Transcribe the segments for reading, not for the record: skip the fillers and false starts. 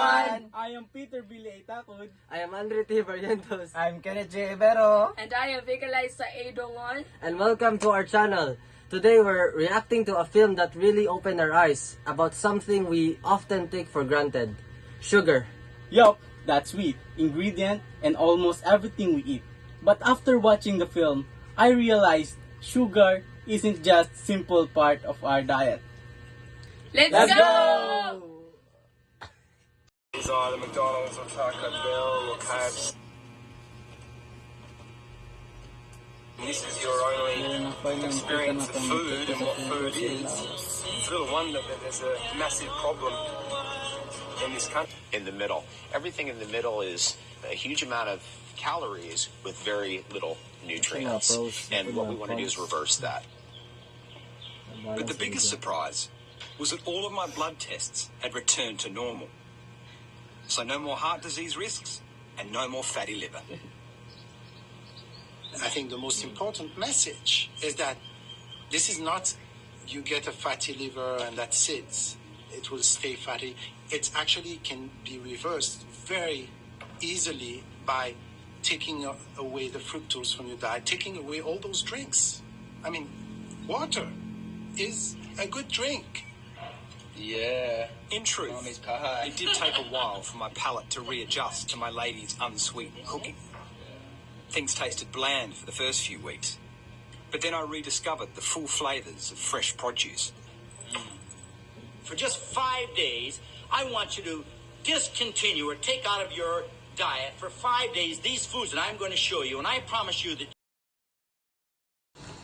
everyone! I am Peter Billy Itakod. I am Andre T. Barrientos. I'm Kenneth J. Ibero. And I am Vicaliza A. Dongon. And welcome to our channel. Today we're reacting to a film that really opened our eyes about something we often take for granted. Sugar. Yup, that's sweet, ingredient, and almost everything we eat. But after watching the film, I realized sugar isn't just simple part of our diet. Let's go! These are the McDonald's or Taco Bell or KFC. This is your only experience of food and what food is. It's a little wonder that there's a massive problem in this country. In the middle. Everything in the middle is a huge amount of calories with very little nutrients. And what we want to do is reverse that. But the biggest surprise was that all of my blood tests had returned to normal. So no more heart disease risks and no more fatty liver. I think the most important message is that this is not you get a fatty liver and that's it. It will stay fatty. It actually can be reversed very easily by taking away the fructose from your diet, taking away all those drinks. I mean, water is a good drink. Yeah. In truth, it did take a while for my palate to readjust to my lady's unsweetened cooking. Things tasted bland for the first few weeks, but then I rediscovered the full flavours of fresh produce. For just 5 days, I want you to discontinue or take out of your diet for 5 days these foods that I'm going to show you, and I promise you that.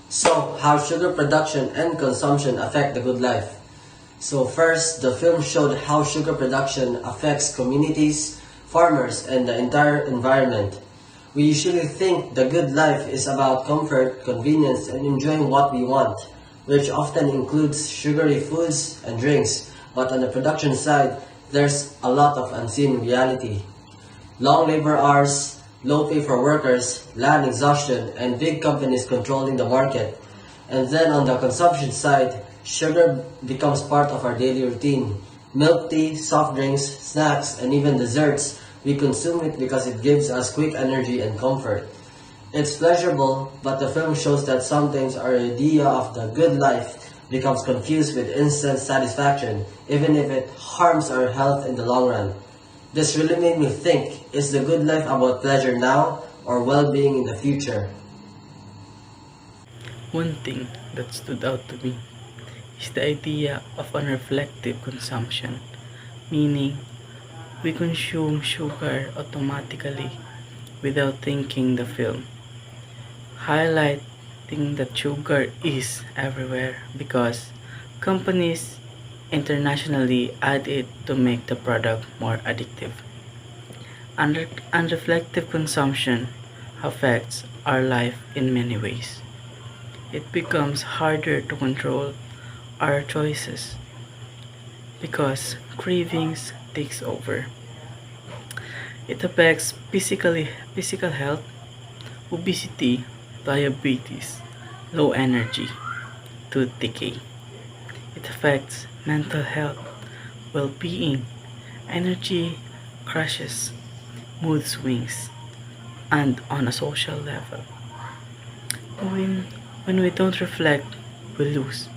So, how sugar production and consumption affect the good life. So first, the film showed how sugar production affects communities, farmers, and the entire environment. We usually think the good life is about comfort, convenience, and enjoying what we want, which often includes sugary foods and drinks. But on the production side, there's a lot of unseen reality. Long labor hours, low pay for workers, land exhaustion, and big companies controlling the market. And then on the consumption side, sugar becomes part of our daily routine. Milk tea, soft drinks, snacks, and even desserts, we consume it because it gives us quick energy and comfort. It's pleasurable, but the film shows that sometimes our idea of the good life becomes confused with instant satisfaction, even if it harms our health in the long run. This really made me think, is the good life about pleasure now or well-being in the future? One thing that stood out to me is the idea of unreflective consumption, meaning we consume sugar automatically without thinking. The film highlighting that sugar is everywhere because companies internationally add it to make the product more addictive. Unreflective consumption affects our life in many ways. It becomes harder to control our choices because cravings takes over. It affects physical health, obesity, diabetes, low energy, tooth decay. It affects mental health, well-being, energy crashes, mood swings, and on a social level. When we don't reflect, we lose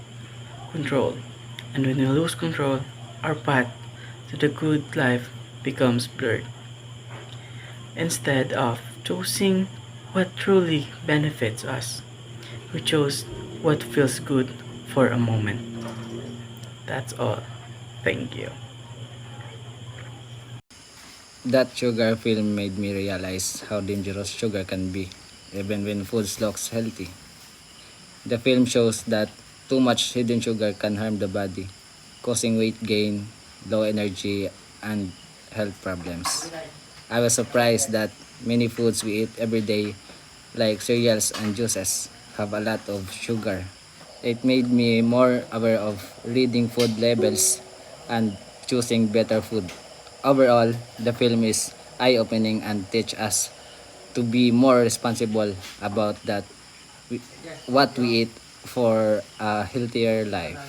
control. And when we lose control, our path to the good life becomes blurred. Instead of choosing what truly benefits us, we chose what feels good for a moment. That's all. Thank you. That sugar film made me realize how dangerous sugar can be, even when food looks healthy. The film shows that too much hidden sugar can harm the body, causing weight gain, low energy, and health problems. I was surprised that many foods we eat every day, like cereals and juices, have a lot of sugar. It made me more aware of reading food labels and choosing better food. Overall, the film is eye-opening and teach us to be more responsible about what we eat for a healthier life.